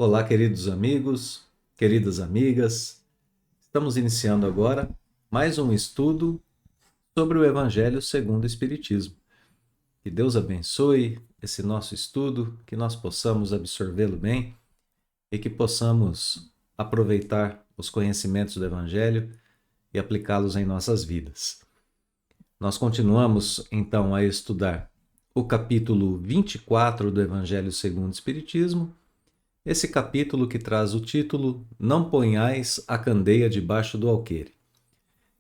Olá, queridos amigos, queridas amigas. Estamos iniciando agora mais um estudo sobre o Evangelho segundo o Espiritismo. Que Deus abençoe esse nosso estudo, que nós possamos absorvê-lo bem e que possamos aproveitar os conhecimentos do Evangelho e aplicá-los em nossas vidas. Nós continuamos então a estudar o capítulo 24 do Evangelho segundo o Espiritismo. Esse capítulo que traz o título Não ponhais a candeia debaixo do alqueire.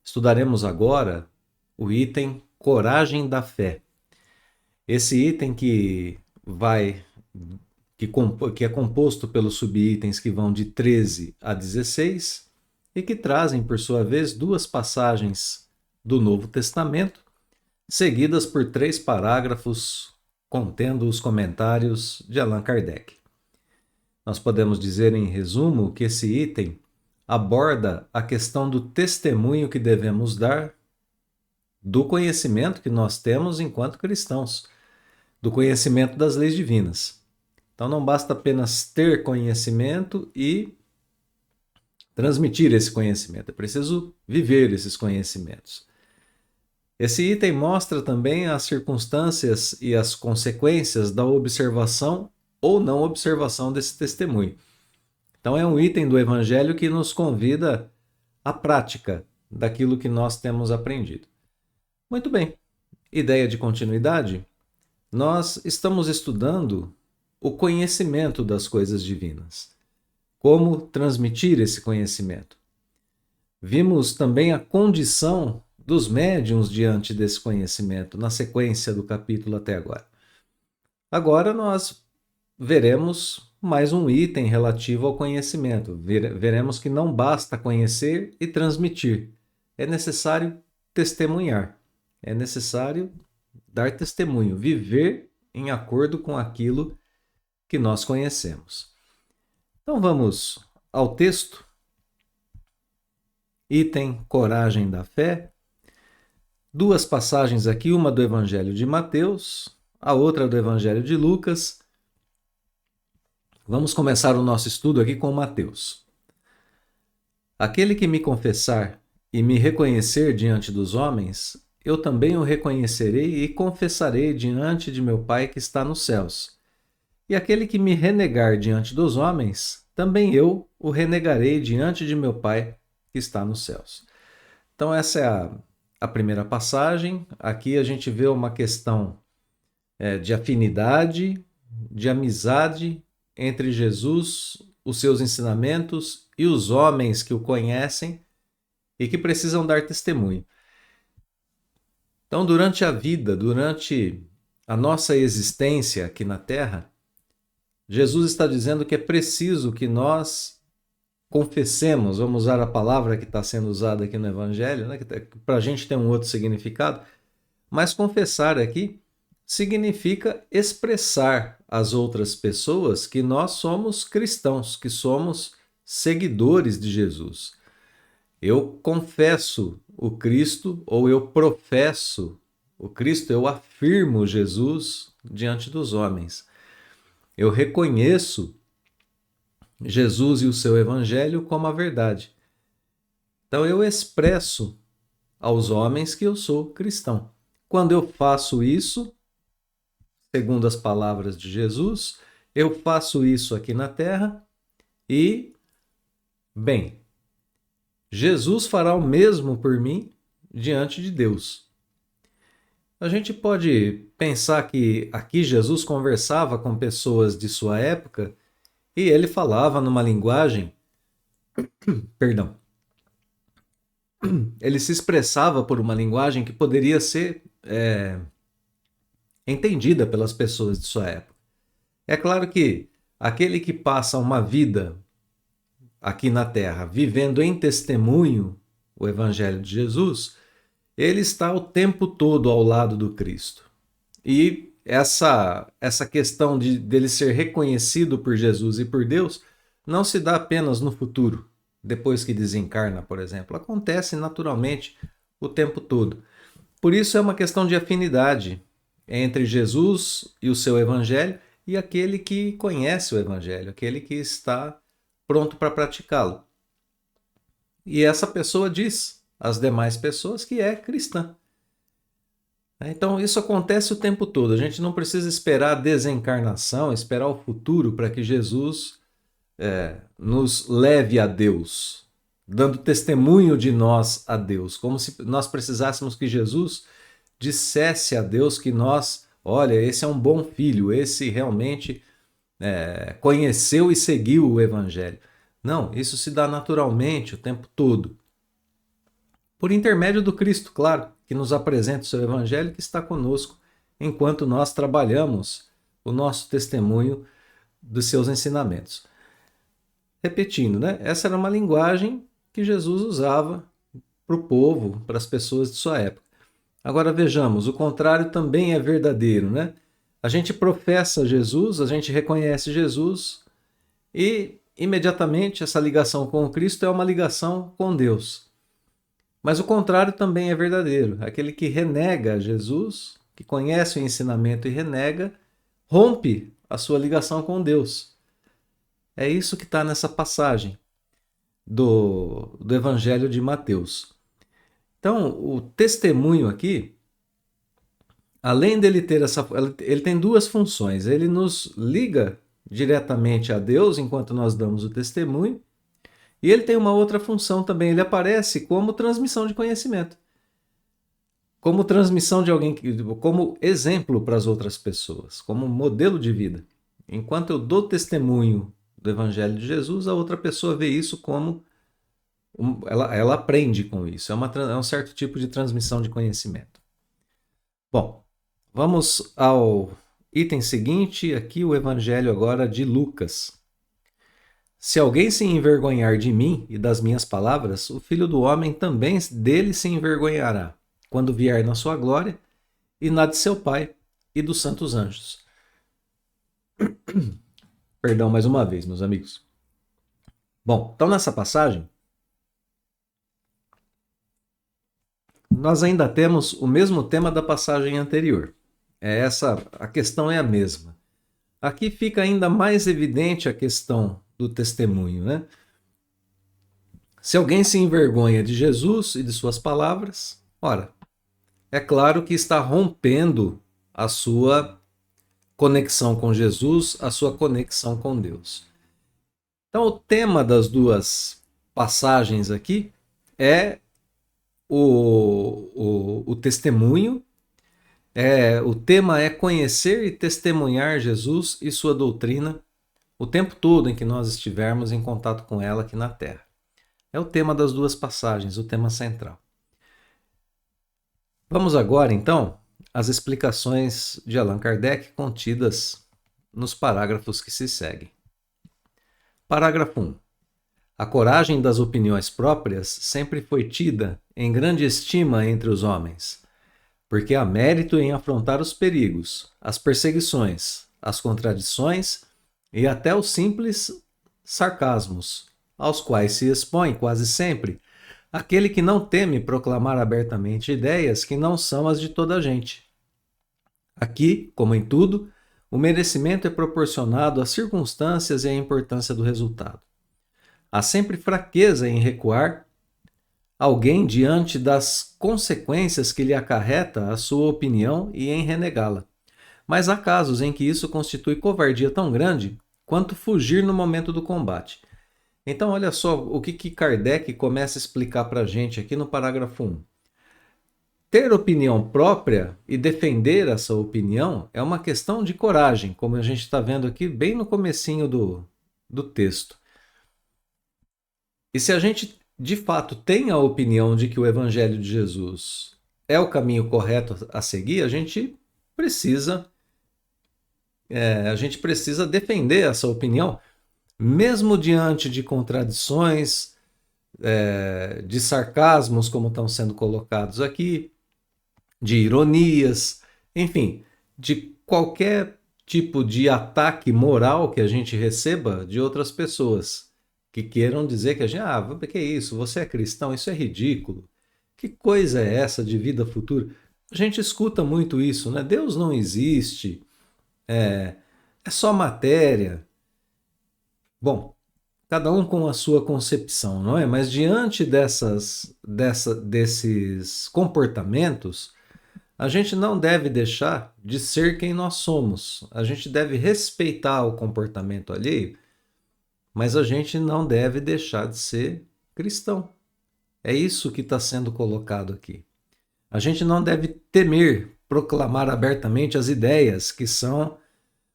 Estudaremos agora o item Coragem da Fé. Esse item que é composto pelos subitens que vão de 13 a 16 e que trazem, por sua vez, duas passagens do Novo Testamento, seguidas por 3 parágrafos contendo os comentários de Allan Kardec. Nós podemos dizer, em resumo, que esse item aborda a questão do testemunho que devemos dar do conhecimento que nós temos enquanto cristãos, do conhecimento das leis divinas. Então não basta apenas ter conhecimento e transmitir esse conhecimento, é preciso viver esses conhecimentos. Esse item mostra também as circunstâncias e as consequências da observação ou não observação desse testemunho. Então é um item do Evangelho que nos convida à prática daquilo que nós temos aprendido. Muito bem, ideia de continuidade? Nós estamos estudando o conhecimento das coisas divinas. Como transmitir esse conhecimento? Vimos também a condição dos médiuns diante desse conhecimento, na sequência do capítulo até agora. Agora nós veremos mais um item relativo ao conhecimento. Veremos que não basta conhecer e transmitir. É necessário testemunhar. É necessário dar testemunho, viver em acordo com aquilo que nós conhecemos. Então vamos ao texto. Item Coragem da Fé. Duas passagens aqui, uma do Evangelho de Mateus, a outra do Evangelho de Lucas. Vamos começar o nosso estudo aqui com Mateus. Aquele que me confessar e me reconhecer diante dos homens, eu também o reconhecerei e confessarei diante de meu Pai que está nos céus. E aquele que me renegar diante dos homens, também eu o renegarei diante de meu Pai que está nos céus. Então essa é a primeira passagem. Aqui a gente vê uma questão de afinidade, de amizade entre Jesus, os seus ensinamentos e os homens que o conhecem e que precisam dar testemunho. Então, durante a vida, durante a nossa existência aqui na Terra, Jesus está dizendo que é preciso que nós confessemos, vamos usar a palavra que está sendo usada aqui no Evangelho, né, que para a gente tem um outro significado, mas confessar aqui significa expressar às outras pessoas que nós somos cristãos, que somos seguidores de Jesus. Eu confesso o Cristo, ou eu professo o Cristo, eu afirmo Jesus diante dos homens. Eu reconheço Jesus e o seu Evangelho como a verdade. Então eu expresso aos homens que eu sou cristão. Quando eu faço isso, segundo as palavras de Jesus, eu faço isso aqui na Terra e, bem, Jesus fará o mesmo por mim diante de Deus. A gente pode pensar que aqui Jesus conversava com pessoas de sua época e ele falava numa linguagem, ele se expressava por uma linguagem que poderia ser entendida pelas pessoas de sua época. É claro que aquele que passa uma vida aqui na Terra, vivendo em testemunho o Evangelho de Jesus, ele está o tempo todo ao lado do Cristo. E essa questão dele ser reconhecido por Jesus e por Deus não se dá apenas no futuro, depois que desencarna, por exemplo. Acontece naturalmente o tempo todo. Por isso é uma questão de afinidade entre Jesus e o seu Evangelho e aquele que conhece o Evangelho, aquele que está pronto para praticá-lo. E essa pessoa diz às demais pessoas que é cristã. Então isso acontece o tempo todo. A gente não precisa esperar a desencarnação, esperar o futuro para que Jesus nos leve a Deus, dando testemunho de nós a Deus, como se nós precisássemos que Jesus dissesse a Deus que nós, olha, esse é um bom filho, esse realmente conheceu e seguiu o Evangelho. Não, isso se dá naturalmente o tempo todo. Por intermédio do Cristo, claro, que nos apresenta o seu Evangelho, que está conosco enquanto nós trabalhamos o nosso testemunho dos seus ensinamentos. Repetindo, né? Essa era uma linguagem que Jesus usava para o povo, para as pessoas de sua época. Agora vejamos, o contrário também é verdadeiro, né? A gente professa Jesus, a gente reconhece Jesus e imediatamente essa ligação com o Cristo é uma ligação com Deus. Mas o contrário também é verdadeiro. Aquele que renega Jesus, que conhece o ensinamento e renega, rompe a sua ligação com Deus. É isso que está nessa passagem do Evangelho de Mateus. Então, o testemunho aqui, além dele ter ele tem duas funções. Ele nos liga diretamente a Deus enquanto nós damos o testemunho, e ele tem uma outra função também. Ele aparece como transmissão de conhecimento, como transmissão de alguém, como exemplo para as outras pessoas, como modelo de vida. Enquanto eu dou testemunho do Evangelho de Jesus, a outra pessoa vê isso como ela aprende com isso. É um certo tipo de transmissão de conhecimento. Bom, vamos ao item seguinte, aqui o Evangelho agora de Lucas. Se alguém se envergonhar de mim e das minhas palavras, o Filho do Homem também dele se envergonhará, quando vier na sua glória, e na de seu Pai e dos santos anjos. Perdão mais uma vez, meus amigos. Bom, então nessa passagem, nós ainda temos o mesmo tema da passagem anterior. A questão é a mesma. Aqui fica ainda mais evidente a questão do testemunho, né? Se alguém se envergonha de Jesus e de suas palavras, ora, é claro que está rompendo a sua conexão com Jesus, a sua conexão com Deus. Então, o tema das duas passagens aqui é o testemunho. O tema é conhecer e testemunhar Jesus e sua doutrina o tempo todo em que nós estivermos em contato com ela aqui na Terra. É o tema das duas passagens, o tema central. Vamos agora, então, às explicações de Allan Kardec contidas nos parágrafos que se seguem. Parágrafo 1. A coragem das opiniões próprias sempre foi tida em grande estima entre os homens, porque há mérito em afrontar os perigos, as perseguições, as contradições e até os simples sarcasmos, aos quais se expõe quase sempre aquele que não teme proclamar abertamente ideias que não são as de toda a gente. Aqui, como em tudo, o merecimento é proporcionado às circunstâncias e à importância do resultado. Há sempre fraqueza em recuar alguém diante das consequências que lhe acarreta a sua opinião e em renegá-la. Mas há casos em que isso constitui covardia tão grande quanto fugir no momento do combate. Então, olha só o que Kardec começa a explicar para a gente aqui no parágrafo 1. Ter opinião própria e defender essa opinião é uma questão de coragem, como a gente está vendo aqui bem no comecinho do texto. E se a gente, de fato, tem a opinião de que o Evangelho de Jesus é o caminho correto a seguir, a gente precisa defender essa opinião, mesmo diante de contradições, de sarcasmos, como estão sendo colocados aqui, de ironias, enfim, de qualquer tipo de ataque moral que a gente receba de outras pessoas que queiram dizer que a gente, que é isso, você é cristão, isso é ridículo, que coisa é essa de vida futura? A gente escuta muito isso, né? Deus não existe, é só matéria. Bom, cada um com a sua concepção, não é? Mas diante desses comportamentos, a gente não deve deixar de ser quem nós somos. A gente deve respeitar o comportamento alheio, mas a gente não deve deixar de ser cristão. É isso que está sendo colocado aqui. A gente não deve temer proclamar abertamente as ideias que são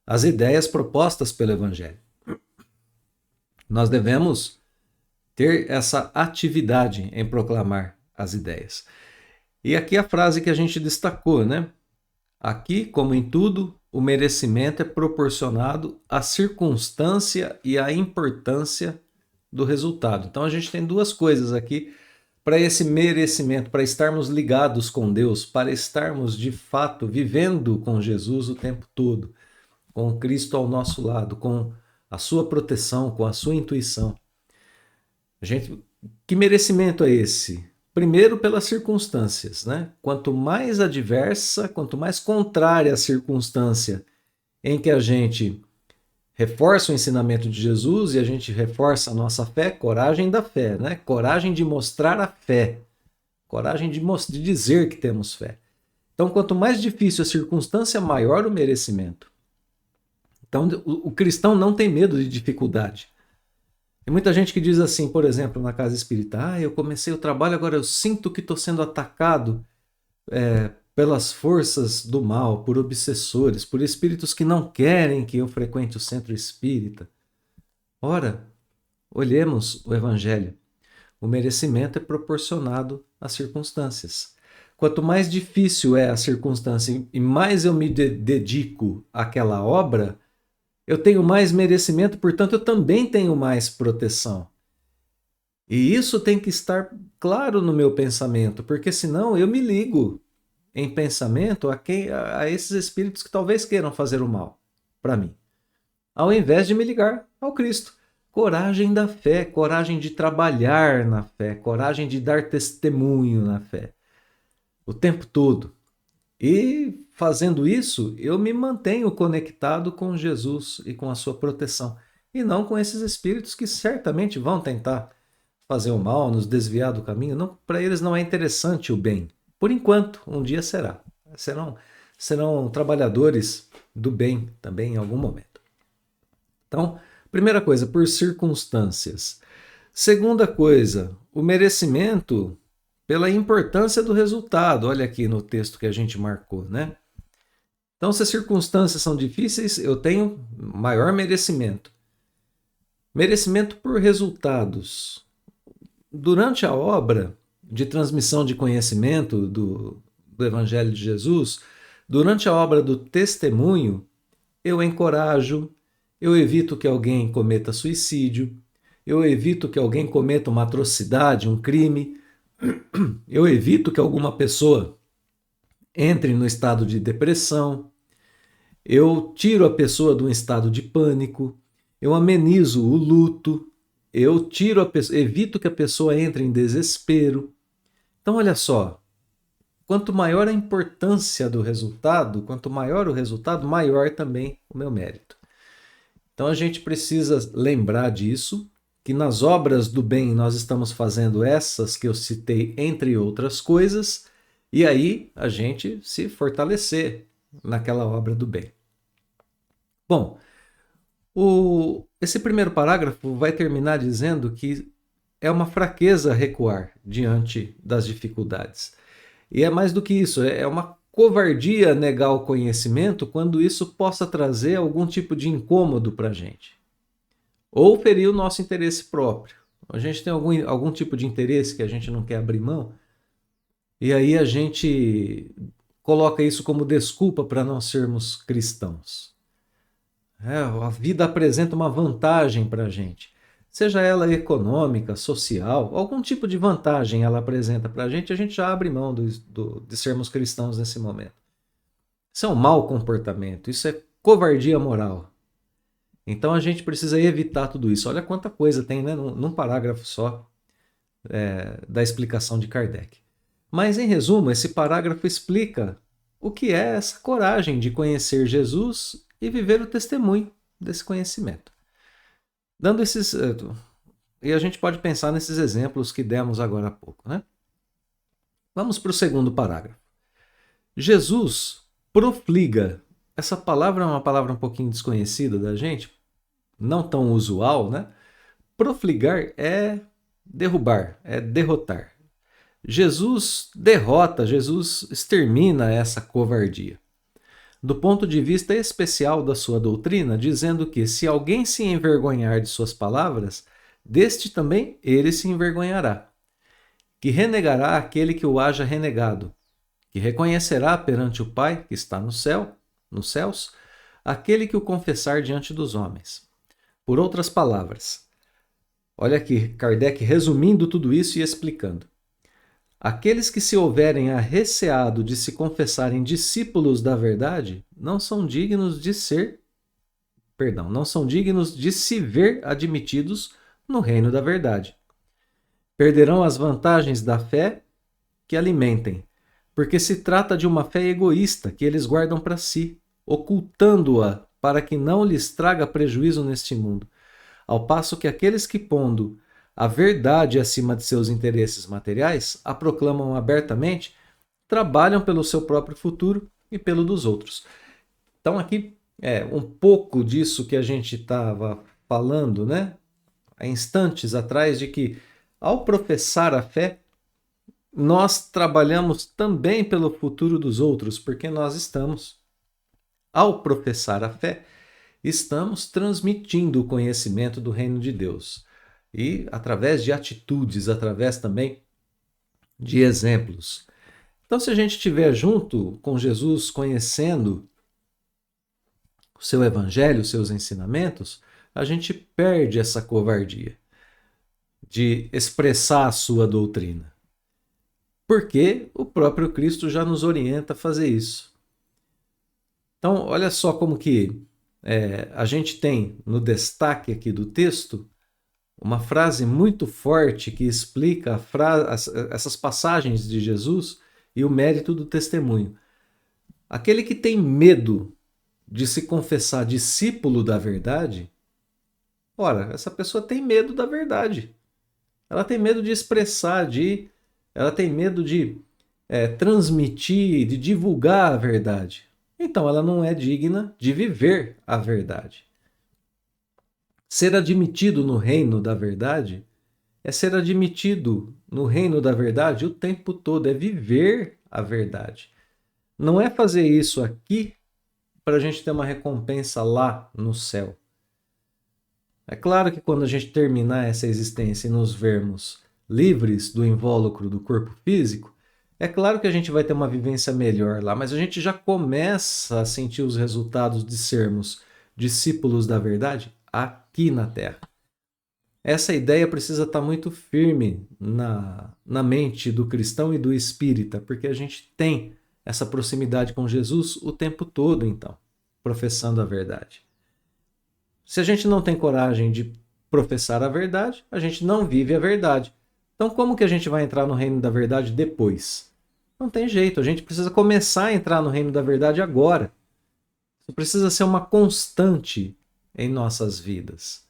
as ideias propostas pelo Evangelho. Nós devemos ter essa atividade em proclamar as ideias. E aqui a frase que a gente destacou, né? Aqui, como em tudo, o merecimento é proporcionado à circunstância e à importância do resultado. Então a gente tem duas coisas aqui para esse merecimento, para estarmos ligados com Deus, para estarmos de fato vivendo com Jesus o tempo todo, com Cristo ao nosso lado, com a sua proteção, com a sua intuição. Gente, que merecimento é esse? Primeiro, pelas circunstâncias, né? Quanto mais adversa, quanto mais contrária a circunstância em que a gente reforça o ensinamento de Jesus e a gente reforça a nossa fé, coragem da fé, né? Coragem de mostrar a fé, coragem de dizer que temos fé. Então, quanto mais difícil a circunstância, maior o merecimento. Então, o cristão não tem medo de dificuldade. Tem muita gente que diz assim, por exemplo, na casa espírita, eu comecei o trabalho, agora eu sinto que estou sendo atacado pelas forças do mal, por obsessores, por espíritos que não querem que eu frequente o centro espírita. Ora, olhemos o Evangelho. O merecimento é proporcionado às circunstâncias. Quanto mais difícil é a circunstância e mais eu me dedico àquela obra, eu tenho mais merecimento, portanto, eu também tenho mais proteção. E isso tem que estar claro no meu pensamento, porque senão eu me ligo em pensamento a esses espíritos que talvez queiram fazer o mal para mim, ao invés de me ligar ao Cristo. Coragem da fé, coragem de trabalhar na fé, coragem de dar testemunho na fé, o tempo todo. E fazendo isso, eu me mantenho conectado com Jesus e com a sua proteção, e não com esses espíritos que certamente vão tentar fazer o mal, nos desviar do caminho. Para eles não é interessante o bem. Por enquanto, um dia será. Serão trabalhadores do bem também em algum momento. Então, primeira coisa, por circunstâncias. Segunda coisa, o merecimento pela importância do resultado. Olha aqui no texto que a gente marcou, né? Então, se as circunstâncias são difíceis, eu tenho maior merecimento. Merecimento por resultados. Durante a obra de transmissão de conhecimento do Evangelho de Jesus, durante a obra do testemunho, eu encorajo, eu evito que alguém cometa suicídio, eu evito que alguém cometa uma atrocidade, um crime, eu evito que alguma pessoa entre no estado de depressão, eu tiro a pessoa de um estado de pânico, eu amenizo o luto, eu tiro a pessoa, evito que a pessoa entre em desespero. Então, olha só, quanto maior a importância do resultado, quanto maior o resultado, maior também o meu mérito. Então, a gente precisa lembrar disso, que nas obras do bem nós estamos fazendo essas que eu citei, entre outras coisas, e aí a gente se fortalecer naquela obra do bem. Bom, esse primeiro parágrafo vai terminar dizendo que é uma fraqueza recuar diante das dificuldades. E é mais do que isso, é uma covardia negar o conhecimento quando isso possa trazer algum tipo de incômodo para a gente. Ou ferir o nosso interesse próprio. A gente tem algum tipo de interesse que a gente não quer abrir mão, e aí a gente coloca isso como desculpa para não sermos cristãos. A vida apresenta uma vantagem para a gente. Seja ela econômica, social, algum tipo de vantagem ela apresenta para a gente já abre mão de sermos cristãos nesse momento. Isso é um mau comportamento, isso é covardia moral. Então a gente precisa evitar tudo isso. Olha quanta coisa tem, né, num parágrafo só da explicação de Kardec. Mas, em resumo, esse parágrafo explica o que é essa coragem de conhecer Jesus e viver o testemunho desse conhecimento. Dando esses. E a gente pode pensar nesses exemplos que demos agora há pouco, né? Vamos para o segundo parágrafo. Jesus profliga. Essa palavra é uma palavra um pouquinho desconhecida da gente, não tão usual, né? Profligar é derrubar, é derrotar. Jesus derrota, Jesus extermina essa covardia. Do ponto de vista especial da sua doutrina, dizendo que se alguém se envergonhar de suas palavras, deste também ele se envergonhará. Que renegará aquele que o haja renegado, que reconhecerá perante o Pai que está no céu, nos céus, aquele que o confessar diante dos homens. Por outras palavras, olha aqui, Kardec resumindo tudo isso e explicando. Aqueles que se houverem arreceado de se confessarem discípulos da verdade, não são dignos de se ver admitidos no reino da verdade. Perderão as vantagens da fé que alimentem, porque se trata de uma fé egoísta que eles guardam para si, ocultando-a para que não lhes traga prejuízo neste mundo, ao passo que aqueles que, pondo a verdade acima de seus interesses materiais, a proclamam abertamente, trabalham pelo seu próprio futuro e pelo dos outros. Então aqui é um pouco disso que a gente estava falando, né? Há instantes atrás, de que ao professar a fé, nós trabalhamos também pelo futuro dos outros, porque nós estamos, ao professar a fé, estamos transmitindo o conhecimento do reino de Deus. E através de atitudes, através também de exemplos. Então, se a gente estiver junto com Jesus, conhecendo o seu evangelho, os seus ensinamentos, a gente perde essa covardia de expressar a sua doutrina. Porque o próprio Cristo já nos orienta a fazer isso. Então, olha só como que a gente tem no destaque aqui do texto uma frase muito forte que explica essas passagens de Jesus e o mérito do testemunho. Aquele que tem medo de se confessar discípulo da verdade, ora, essa pessoa tem medo da verdade. Ela tem medo de expressar, ela tem medo de transmitir, de divulgar a verdade. Então ela não é digna de viver a verdade. Ser admitido no reino da verdade é ser admitido no reino da verdade o tempo todo, é viver a verdade. Não é fazer isso aqui para a gente ter uma recompensa lá no céu. É claro que quando a gente terminar essa existência e nos vermos livres do invólucro do corpo físico, é claro que a gente vai ter uma vivência melhor lá, mas a gente já começa a sentir os resultados de sermos discípulos da verdade aqui na Terra. Essa ideia precisa estar muito firme na mente do cristão e do espírita, porque a gente tem essa proximidade com Jesus o tempo todo, então, professando a verdade. Se a gente não tem coragem de professar a verdade, a gente não vive a verdade. Então, como que a gente vai entrar no reino da verdade depois? Não tem jeito, a gente precisa começar a entrar no reino da verdade agora. Isso precisa ser uma constante em nossas vidas.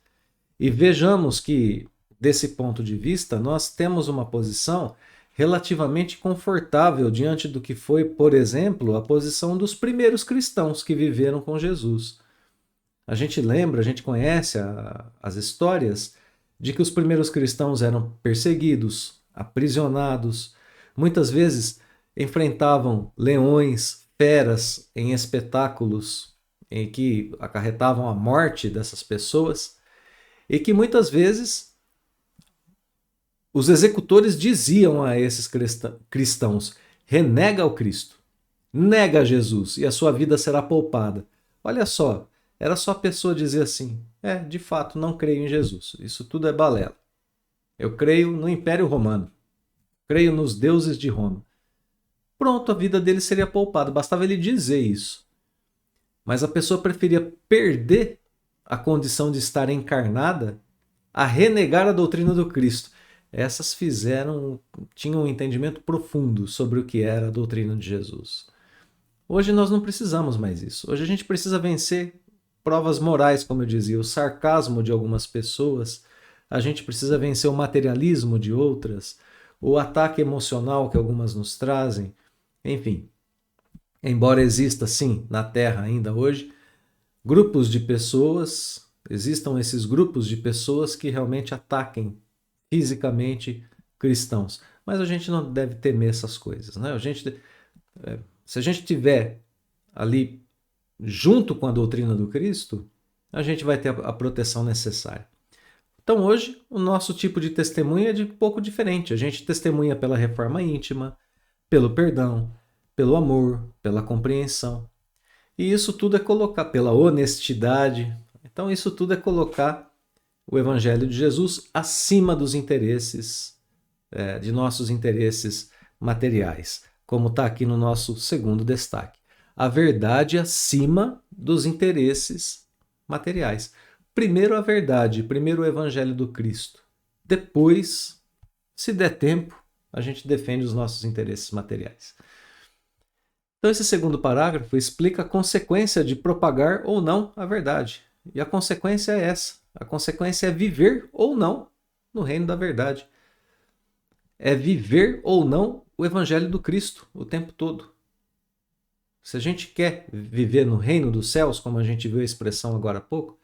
E vejamos que, desse ponto de vista, nós temos uma posição relativamente confortável diante do que foi, por exemplo, a posição dos primeiros cristãos que viveram com Jesus. A gente lembra, a gente conhece as histórias de que os primeiros cristãos eram perseguidos, aprisionados, muitas vezes enfrentavam leões, feras em espetáculos em que acarretavam a morte dessas pessoas, e que muitas vezes os executores diziam a esses cristãos: renega o Cristo, nega Jesus e a sua vida será poupada. Olha só, era só a pessoa dizer assim: de fato, não creio em Jesus, isso tudo é balela. Eu creio no Império Romano, creio nos deuses de Roma. Pronto, a vida dele seria poupada, bastava ele dizer isso. Mas a pessoa preferia perder a condição de estar encarnada a renegar a doutrina do Cristo. Essas tinham um entendimento profundo sobre o que era a doutrina de Jesus. Hoje nós não precisamos mais disso. Hoje a gente precisa vencer provas morais, como eu dizia, o sarcasmo de algumas pessoas, a gente precisa vencer o materialismo de outras, o ataque emocional que algumas nos trazem, enfim. Embora exista, sim, na Terra ainda hoje, grupos de pessoas, existam esses grupos de pessoas que realmente ataquem fisicamente cristãos. Mas a gente não deve temer essas coisas, né? Se a gente tiver ali junto com a doutrina do Cristo, a gente vai ter a proteção necessária. Então hoje o nosso tipo de testemunho é de pouco diferente. A gente testemunha pela reforma íntima, pelo perdão, pelo amor, pela compreensão. E isso tudo é colocar pela honestidade. Então isso tudo é colocar o Evangelho de Jesus acima dos interesses, de nossos interesses materiais, como está aqui no nosso segundo destaque. A verdade acima dos interesses materiais. Primeiro a verdade, primeiro o Evangelho do Cristo. Depois, se der tempo, a gente defende os nossos interesses materiais. Então esse segundo parágrafo explica a consequência de propagar ou não a verdade. E a consequência é essa. A consequência é viver ou não no reino da verdade. É viver ou não o Evangelho do Cristo o tempo todo. Se a gente quer viver no reino dos céus, como a gente viu a expressão agora há pouco,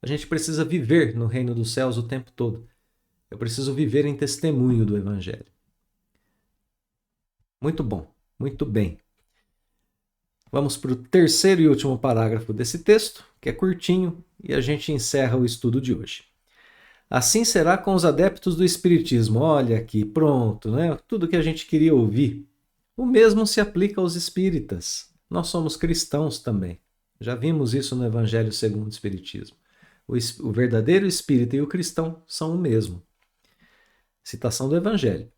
a gente precisa viver no reino dos céus o tempo todo. Eu preciso viver em testemunho do Evangelho. Muito bom, muito bem. Vamos para o terceiro e último parágrafo desse texto, que é curtinho, e a gente encerra o estudo de hoje. Assim será com os adeptos do Espiritismo. Olha aqui, pronto, né? Tudo que a gente queria ouvir. O mesmo se aplica aos espíritas. Nós somos cristãos também. Já vimos isso no Evangelho segundo o Espiritismo. O verdadeiro espírita e o cristão são o mesmo. Citação do Evangelho.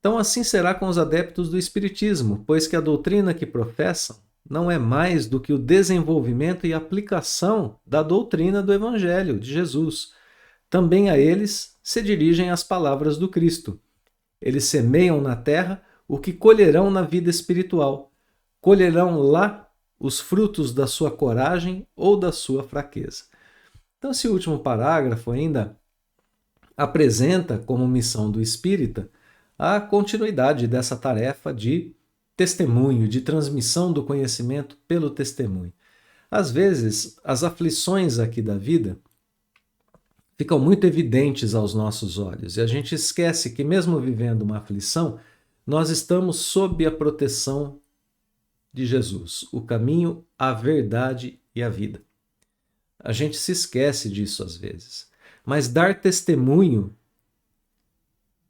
Então assim será com os adeptos do Espiritismo, pois que a doutrina que professam não é mais do que o desenvolvimento e aplicação da doutrina do Evangelho de Jesus. Também a eles se dirigem as palavras do Cristo. Eles semeiam na terra o que colherão na vida espiritual. Colherão lá os frutos da sua coragem ou da sua fraqueza. Então, esse último parágrafo ainda apresenta como missão do espírita a continuidade dessa tarefa de testemunho, de transmissão do conhecimento pelo testemunho. Às vezes, as aflições aqui da vida ficam muito evidentes aos nossos olhos e a gente esquece que, mesmo vivendo uma aflição, nós estamos sob a proteção de Jesus, o caminho, a verdade e a vida. A gente se esquece disso às vezes, mas dar testemunho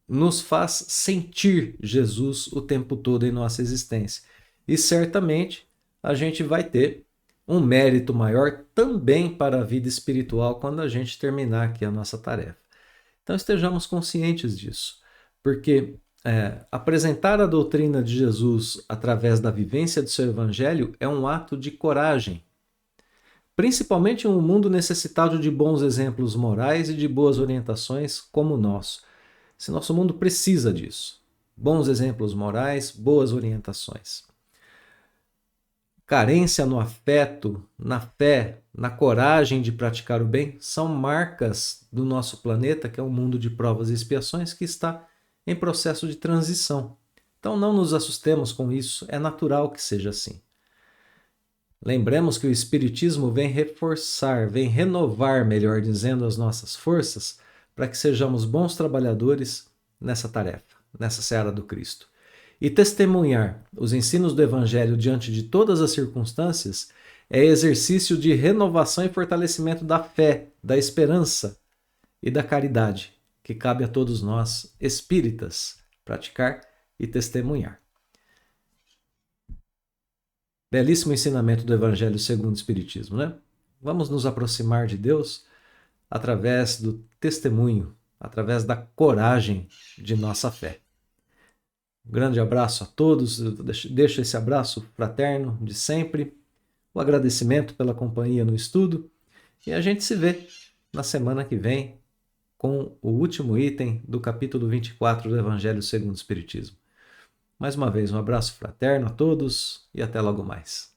nos faz sentir Jesus o tempo todo em nossa existência. E certamente a gente vai ter um mérito maior também para a vida espiritual quando a gente terminar aqui a nossa tarefa. Então estejamos conscientes disso, porque apresentar a doutrina de Jesus através da vivência do seu Evangelho é um ato de coragem, principalmente em um mundo necessitado de bons exemplos morais e de boas orientações como o nosso. Esse nosso mundo precisa disso. Bons exemplos morais, boas orientações. Carência no afeto, na fé, na coragem de praticar o bem são marcas do nosso planeta, que é um mundo de provas e expiações que está em processo de transição. Então não nos assustemos com isso, é natural que seja assim. Lembremos que o Espiritismo vem reforçar, vem renovar, melhor dizendo, as nossas forças para que sejamos bons trabalhadores nessa tarefa, nessa seara do Cristo. E testemunhar os ensinos do Evangelho diante de todas as circunstâncias é exercício de renovação e fortalecimento da fé, da esperança e da caridade, que cabe a todos nós, espíritas, praticar e testemunhar. Belíssimo ensinamento do Evangelho segundo o Espiritismo, né? Vamos nos aproximar de Deus através do testemunho, através da coragem de nossa fé. Um grande abraço a todos, eu deixo esse abraço fraterno de sempre, o agradecimento pela companhia no estudo e a gente se vê na semana que vem com o último item do capítulo 24 do Evangelho segundo o Espiritismo. Mais uma vez, um abraço fraterno a todos e até logo mais.